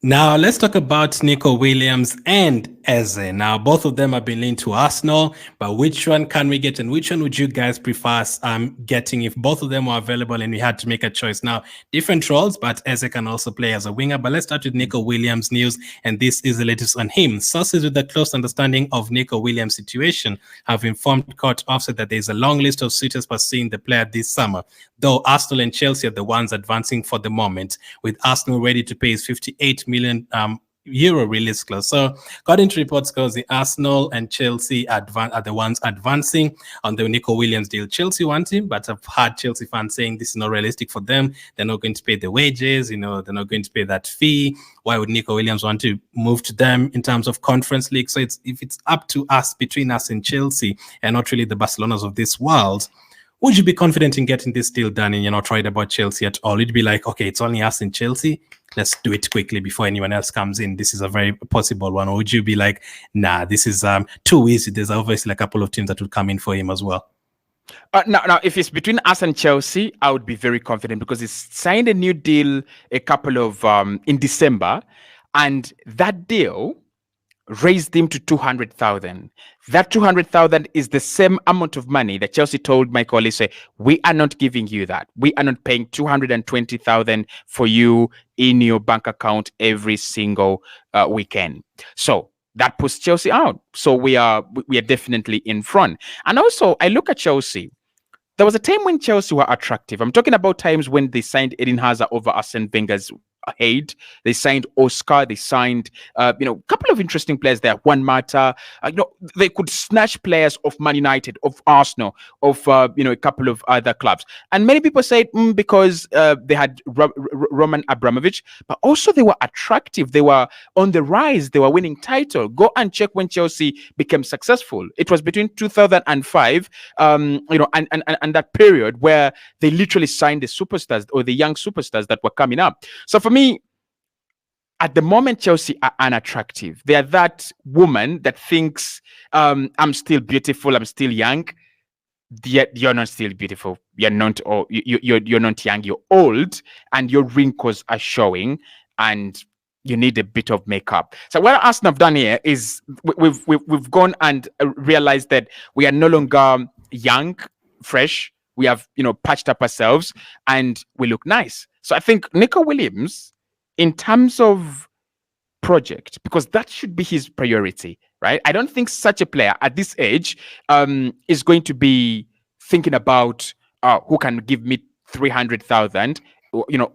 Now, let's talk about Nico Williams and Eze. Now, both of them have been linked to Arsenal, but which one can we get and which one would you guys prefer getting if both of them were available and we had to make a choice? Now, different roles, but Eze can also play as a winger. But let's start with Nico Williams news, and this is the latest on him. Sources with a close understanding of Nico Williams' situation have informed Court Offset that there is a long list of suitors pursuing the player this summer, though Arsenal and Chelsea are the ones advancing for the moment, with Arsenal ready to pay his 58 million euro release clause. So, according to reports, because the Arsenal and Chelsea are the ones advancing on the Nico Williams deal. Chelsea want him, but I've heard Chelsea fans saying this is not realistic for them. They're not going to pay the wages, they're not going to pay that fee. Why would Nico Williams want to move to them in terms of Conference League? So if it's up to us, between us and Chelsea, and not really the Barcelonas of this world, would you be confident in getting this deal done and you're not worried about Chelsea at all? It'd be like, okay, it's only us in Chelsea. Let's do it quickly before anyone else comes in. This is a very possible one. Or would you be like, nah, this is too easy? There's obviously a couple of teams that would come in for him as well. Now, if it's between us and Chelsea, I would be very confident because he signed a new deal a couple of in December, and that deal raised him to 200,000. That 200,000 is the same amount of money that Chelsea told Michael Olise, we are not giving you that. We are not paying 220,000 for you in your bank account every single weekend. So that puts Chelsea out. So we are definitely in front. And also, I look at Chelsea. There was a time when Chelsea were attractive. I'm talking about times when they signed Eden Hazard over Arsene Wenger's head. They signed Oscar. They signed, a couple of interesting players there. Juan Mata. They could snatch players of Man United, of Arsenal, of a couple of other clubs. And many people said because they had Roman Abramovich, but also they were attractive. They were on the rise. They were winning title. Go and check when Chelsea became successful. It was between 2005, and that period where they literally signed the superstars or the young superstars that were coming up. So for me, at the moment, Chelsea are unattractive. They are that woman that thinks, I'm still beautiful, I'm still young. Yet you're not still beautiful. You're not, or you're not young. You're old, and your wrinkles are showing, and you need a bit of makeup. So what Arsenal have done here is we've gone and realized that we are no longer young, fresh. We have patched up ourselves, and we look nice. So I think Nico Williams, in terms of project, because that should be his priority, right? I don't think such a player at this age is going to be thinking about who can give me 300,000,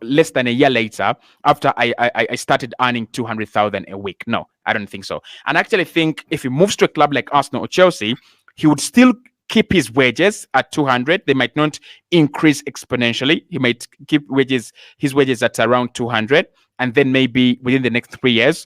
less than a year later after I started earning 200,000 a week. No, I don't think so. And I actually think if he moves to a club like Arsenal or Chelsea, he would still keep his wages at 200. They might not increase exponentially. He might keep his wages at around 200. And then maybe within the next 3 years,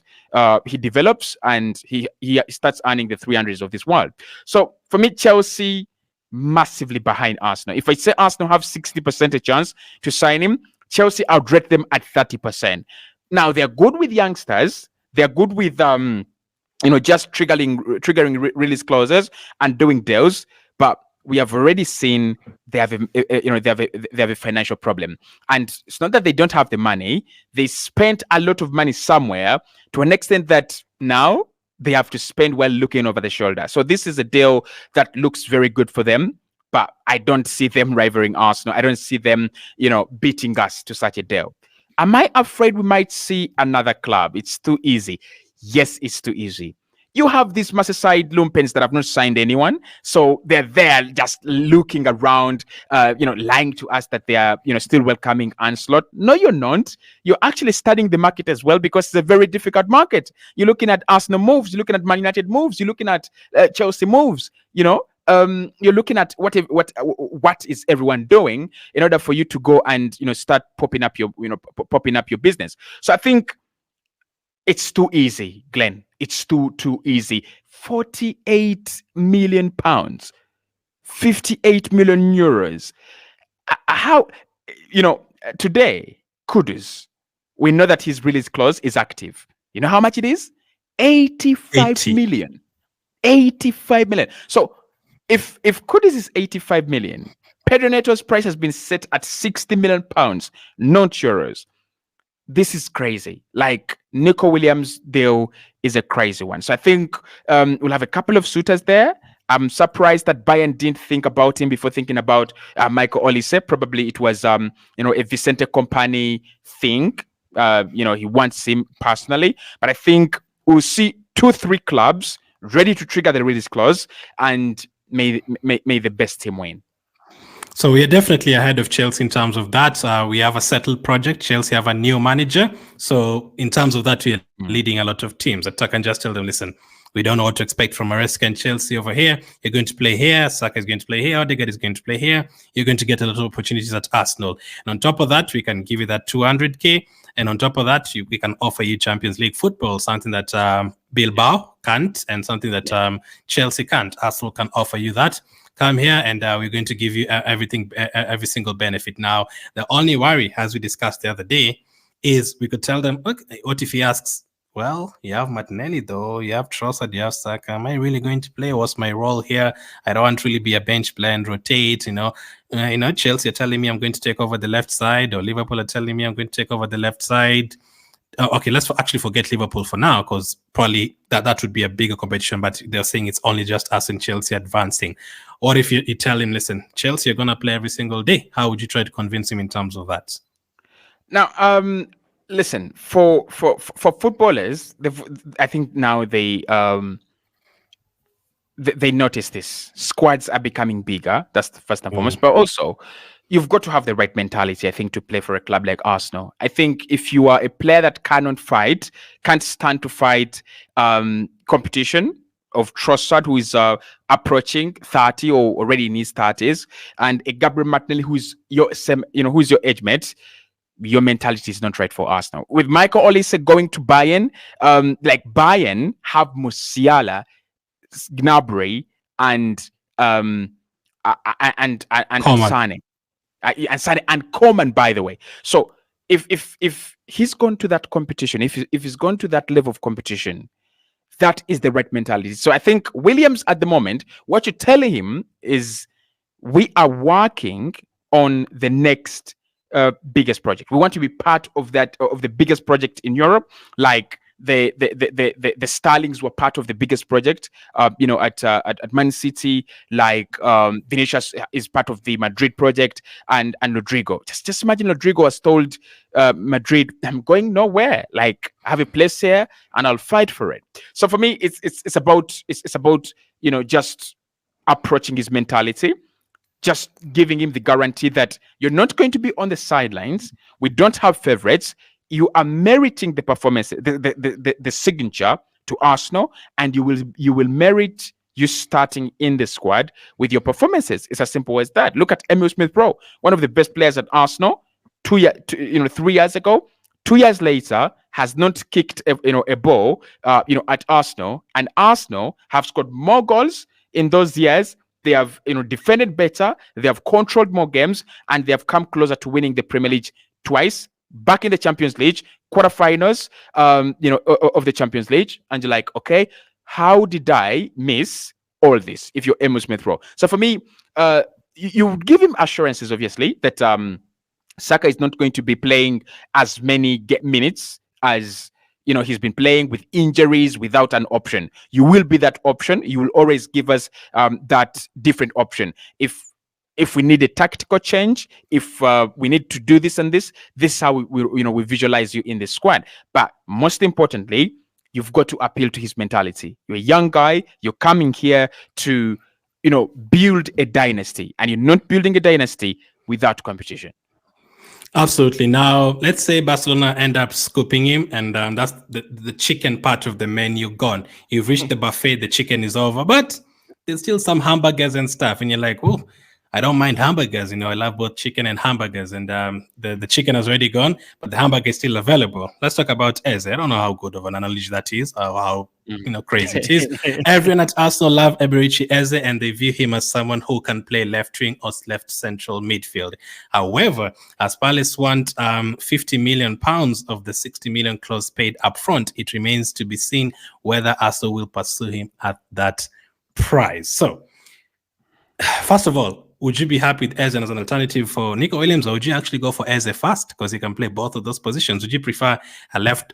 he develops and he starts earning the 300s of this world. So for me, Chelsea massively behind Arsenal. If I say Arsenal have 60% a chance to sign him, Chelsea outrate them at 30%. Now, they're good with youngsters. They're good with just triggering release clauses and doing deals. But we have already seen they have a financial problem, and it's not that they don't have the money. They spent a lot of money somewhere to an extent that now they have to spend while looking over the shoulder. So this is a deal that looks very good for them, but I don't see them rivaling Arsenal. I don't see them, beating us to such a deal. Am I afraid we might see another club? It's too easy. Yes, it's too easy. You have these Merseyside Lumpens that have not signed anyone. So they're there just looking around, lying to us that they are, still welcoming Ancelot. No, you're not. You're actually studying the market as well because it's a very difficult market. You're looking at Arsenal moves. You're looking at Man United moves. You're looking at Chelsea moves, you're looking at what is everyone doing in order for you to go and, start popping up your business. So I think it's too easy, Glenn. It's too easy. 48 million pounds, 58 million euros. How, today, Kudus, we know that his release clause is active. You know how much it is? 85 million. 85 million. So if Kudus is 85 million, Pedro Neto's price has been set at 60 million pounds, not euros. this is crazy. Like Nico Williams deal is a crazy one. So I think we'll have a couple of suitors there. I'm surprised that Bayern didn't think about him before thinking about Michael Olise. Probably it was a Vicente Company thing. He wants him personally, but I think we'll see 2-3 clubs ready to trigger the release clause, and may the best team win. So we are definitely ahead of Chelsea in terms of that. We have a settled project. Chelsea have a new manager. So in terms of that, we are leading a lot of teams. I can just tell them, listen, we don't know what to expect from Maresca and Chelsea over here. You're going to play here. Saka is going to play here. Odegaard is going to play here. You're going to get a lot of opportunities at Arsenal. And on top of that, we can give you that 200K. And on top of that, we can offer you Champions League football, something that Bilbao can't and something that Chelsea can't. Arsenal can offer you that. Come here and we're going to give you everything, every single benefit. Now, the only worry, as we discussed the other day, is we could tell them, look, what if he asks, well, you have Martinelli though, you have Trossard, you have Saka. Am I really going to play? What's my role here? I don't want to really be a bench player and rotate. Chelsea are telling me I'm going to take over the left side, or Liverpool are telling me I'm going to take over the left side. Okay, let's actually forget Liverpool for now, because probably that would be a bigger competition, but they're saying it's only just us and Chelsea advancing. Or if you tell him, listen, Chelsea are going to play every single day, how would you try to convince him in terms of that? Now, listen, for footballers, I think now they notice this. Squads are becoming bigger. That's the first and foremost. But also, you've got to have the right mentality, I think, to play for a club like Arsenal. I think if you are a player that can't stand to fight competition of Trossard, who is approaching 30 or already in his 30s, and a Gabriel Martinelli who's your age mate, your mentality is not right for Arsenal. With Michael Olise going to Bayern, like Bayern have Musiala, Gnabry, and Sane. And Sane and Coman, by the way. So if he's gone to that competition, if he's gone to that level of competition, that is the right mentality. So I think Williams at the moment, what you're telling him is, we are working on the next biggest project. We want to be part of that, of the biggest project in Europe, like the Starlings were part of the biggest project, at Man City, like Vinicius is part of the Madrid project, and Rodrigo. Just imagine Rodrigo has told Madrid, I'm going nowhere. Like, I have a place here and I'll fight for it. So for me, it's about just approaching his mentality, just giving him the guarantee that you're not going to be on the sidelines. We don't have favorites. You are meriting the performance, the signature to Arsenal, and you will merit you starting in the squad with your performances. It's as simple as that. Look at Emile Smith-Rowe, one of the best players at Arsenal 3 years ago. 2 years later, has not kicked a ball at Arsenal, and Arsenal have scored more goals in those years. They have defended better, they have controlled more games, and they have come closer to winning the Premier League twice, back in the Champions League quarterfinals, of the Champions League. And you're like, okay, how did I miss all this? If you're Emile Smith-Rowe, so for me, you would give him assurances, obviously, that Saka is not going to be playing as many minutes as he's been playing, with injuries, without an option. You will be that option. You will always give us that different option. If we need a tactical change, if we need to do this and this is how we visualize you in the squad. But most importantly, you've got to appeal to his mentality. You're a young guy. You're coming here to build a dynasty, and you're not building a dynasty without competition. Absolutely. Now, let's say Barcelona end up scooping him, and that's the chicken part of the menu gone. You've reached the buffet, the chicken is over, but there's still some hamburgers and stuff, and you're like, oh, I don't mind hamburgers. I love both chicken and hamburgers, and the chicken has already gone, but the hamburger is still available. Let's talk about Eze. I don't know how good of an analogy that is, or how crazy it is. Everyone at Arsenal love Eberechi Eze, and they view him as someone who can play left wing or left central midfield. However, as Palace want £50 million of the 60 million clause paid up front, it remains to be seen whether Arsenal will pursue him at that price. So, first of all, would you be happy with Eze as an alternative for Nico Williams, or would you actually go for Eze first because he can play both of those positions? Would you prefer a left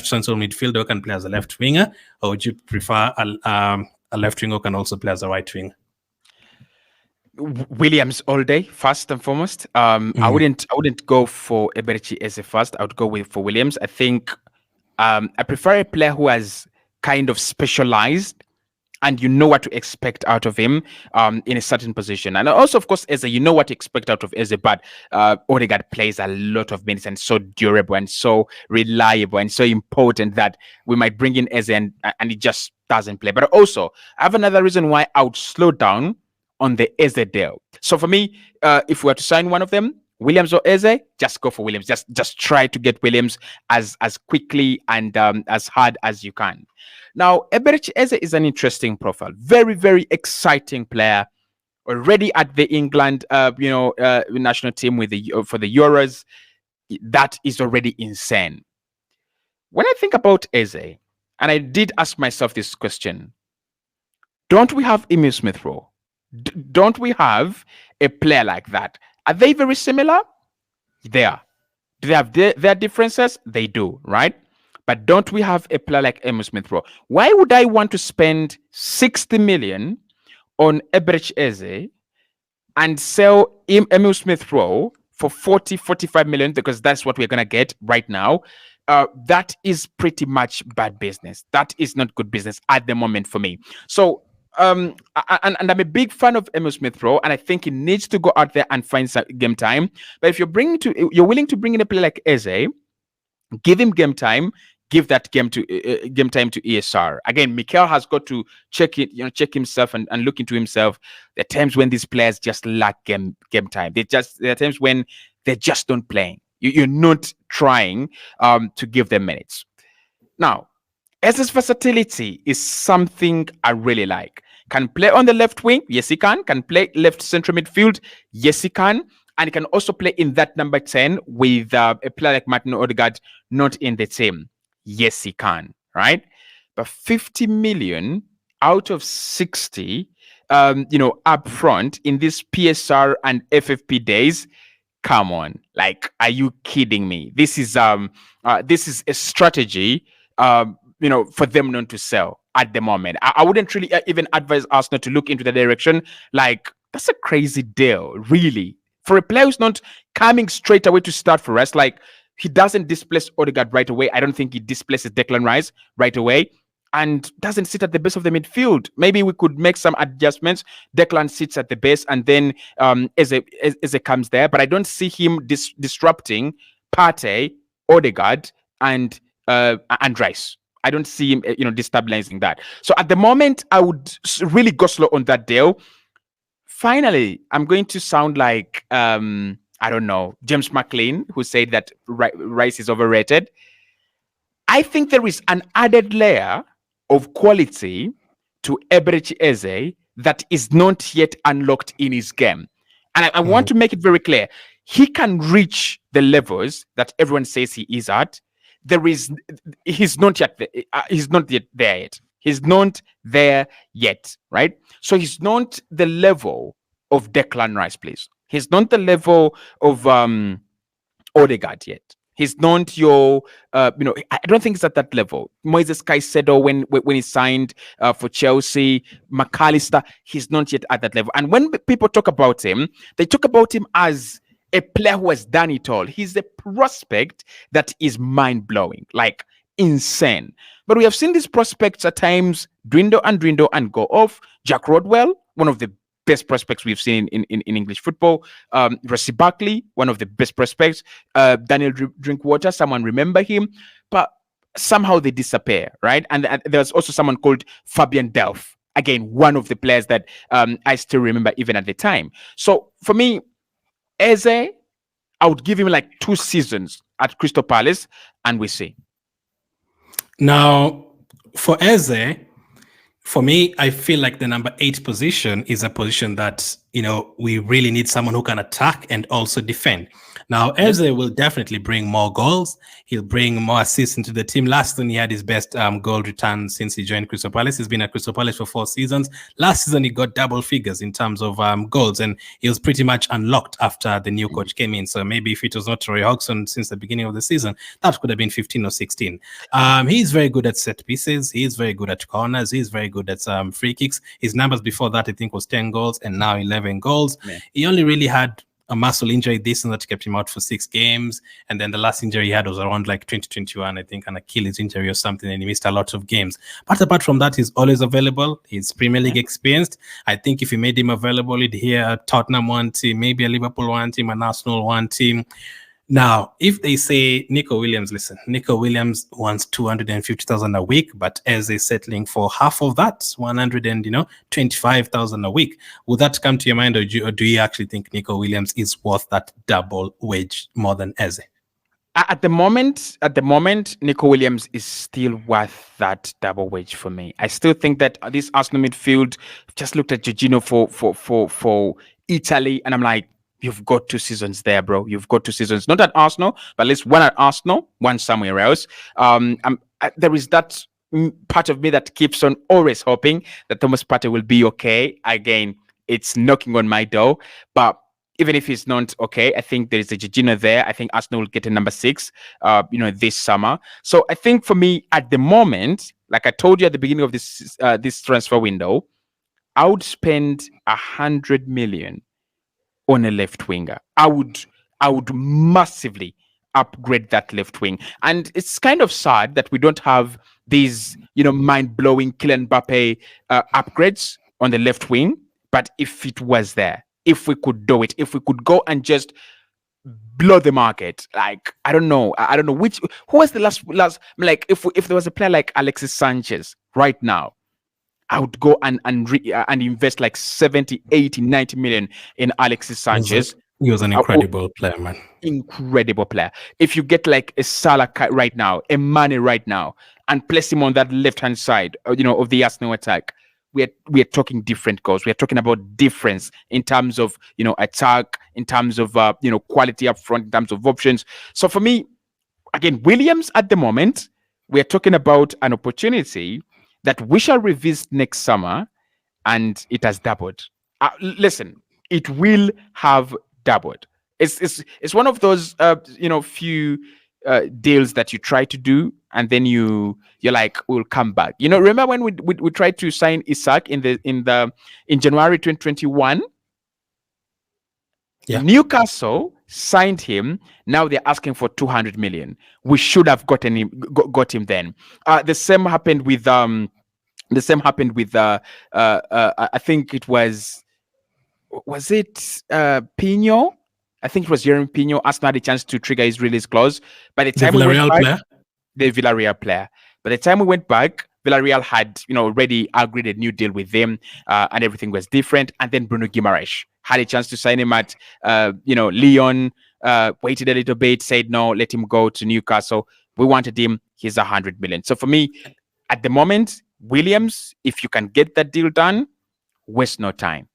central midfielder who can play as a left winger, or would you prefer a left winger who can also play as a right winger? Williams all day, first and foremost. I wouldn't go for Eberechi as a first. I would go for Williams. I think I prefer a player who has kind of specialized and you know what to expect out of him in a certain position. And also, of course, Eze, you know what to expect out of Eze, but Odegaard plays a lot of minutes and so durable and so reliable and so important that we might bring in Eze and he just doesn't play. But also, I have another reason why I would slow down on the Eze deal. So for me, if we were to sign one of them, Williams or Eze, just go for Williams. Just try to get Williams as quickly and as hard as you can. Now, Eberechi Eze is an interesting profile. Very, very exciting player. Already at the England, national team for the Euros. That is already insane. When I think about Eze, and I did ask myself this question, don't we have Emil Smith Rowe? Don't we have a player like that? Are they very similar? They are. Do they have their differences? They do, right? But don't we have a player like Emil Smith Rowe? Why would I want to spend 60 million on Eberechi Eze and sell Emil Smith Rowe for 45 million? Because that's what we're going to get right now. That is pretty much bad business. That is not good business at the moment for me. So, and I'm a big fan of Emil Smith Rowe, and I think he needs to go out there and find some game time. But if you're willing to bring in a player like Eze, give him game time. Give that game time to ESR. Again, Mikel has got to check himself and look into himself. There are times when these players just lack game time. There are times when they're just not playing. You're not trying to give them minutes. Now, Eze's versatility is something I really like. Can play on the left wing? Yes, he can. Can play left central midfield? Yes, he can. And he can also play in that number 10 with a player like Martin Odegaard not in the team. Yes, he can, right? But 50 million out of 60, up front in this PSR and FFP days, come on. Like, are you kidding me? This is a strategy, for them not to sell at the moment. I wouldn't really even advise Arsenal to look into the direction. Like, that's a crazy deal, really. For a player who's not coming straight away to start for us, like, he doesn't displace Odegaard right away. I don't think he displaces Declan Rice right away and doesn't sit at the base of the midfield. Maybe we could make some adjustments. Declan sits at the base and then Eze comes there. But I don't see him disrupting Partey, Odegaard, and Rice. I don't see him, destabilizing that. So at the moment, I would really go slow on that deal. Finally, I'm going to sound like... I don't know, James McLean, who said that Rice is overrated. I think there is an added layer of quality to Eberechi Eze that is not yet unlocked in his game. And I want to make it very clear. He can reach the levels that everyone says he is at. He's not yet there yet. He's not there yet, right? So he's not the level of Declan Rice, please. He's not the level of Odegaard yet. He's not your, I don't think it's at that level. Moises Caicedo, when he signed for Chelsea, McAllister, he's not yet at that level. And when people talk about him, they talk about him as a player who has done it all. He's a prospect that is mind-blowing, like insane. But we have seen these prospects at times dwindle and go off. Jack Rodwell, one of the best prospects we've seen in English football. Rassi Barkley, one of the best prospects. Daniel Drinkwater, someone remember him, but somehow they disappear, right? And there's also someone called Fabian Delph. Again, one of the players that I still remember even at the time. So for me, Eze, I would give him like 2 seasons at Crystal Palace, and we see. Now, for Eze, for me, I feel like the number 8 position is a position that we really need someone who can attack and also defend. Now, Eze will definitely bring more goals. He'll bring more assists into the team. Last season, he had his best goal return since he joined Crystal Palace. He's been at Crystal Palace for 4 seasons. Last season, he got double figures in terms of goals, and he was pretty much unlocked after the new coach came in. So maybe if it was not Roy Hodgson since the beginning of the season, that could have been 15 or 16. He's very good at set pieces. He's very good at corners. He's very good at free kicks. His numbers before that, I think, was 10 goals and now 11 goals. Yeah. He only really had a muscle injury this season that kept him out for 6 games, and then the last injury he had was around like 2021, I think, an Achilles injury or something, and he missed a lot of games. But apart from that, he's always available. He's Premier League experienced. I think if you made him available, you'd hear Tottenham one team, maybe a Liverpool one team, an Arsenal one team. Now, if they say Nico Williams, listen, Nico Williams wants 250,000 a week, but as they're settling for half of that, 125,000 a week, would that come to your mind, or do you actually think Nico Williams is worth that double wage more than Eze? At the moment, Nico Williams is still worth that double wage for me. I still think that this Arsenal midfield, just looked at Jorginho for Italy, and I'm like, you've got 2 seasons there, bro. You've got 2 seasons, not at Arsenal, but at least one at Arsenal, one somewhere else. There is that part of me that keeps on always hoping that Thomas Partey will be okay. Again, it's knocking on my door, but even if he's not okay, I think there is a Jorginho there. I think Arsenal will get a number 6, this summer. So I think for me at the moment, like I told you at the beginning of this transfer window, I would spend 100 million on a left winger. I would massively upgrade that left wing. And it's kind of sad that we don't have these, mind-blowing Kylian Mbappe upgrades on the left wing. But if it was there, if we could do it, if we could go and just blow the market, like I don't know who was the last like if there was a player like Alexis Sanchez right now, I would go and invest like 70, 80, 90 million in Alexis Sanchez. He was an incredible player, man. Incredible player. If you get like a Salah right now, a Mane right now, and place him on that left-hand side, of the Arsenal attack, we are talking different goals. We are talking about difference in terms of, attack, in terms of, quality up front, in terms of options. So for me, again, Williams at the moment, we are talking about an opportunity that we shall revisit next summer, and it has doubled. Listen, it will have doubled. It's one of those few deals that you try to do, and then you're like, we'll come back. Remember when we tried to sign Isak in January 2021? Yeah. Newcastle signed him. Now they're asking for 200 million. We should have got him then. The same happened with I think it was it Pino? I think it was Jeremy Pino. Arsenal had a chance to trigger his release clause. By the time we went back, the Villarreal player. By the time we went back, Villarreal had already agreed a new deal with them, and everything was different. And then Bruno Guimaraes had a chance to sign him at Lyon, waited a little bit, said no, let him go to Newcastle. We wanted him. He's 100 million. So for me, at the moment, Williams, if you can get that deal done, waste no time.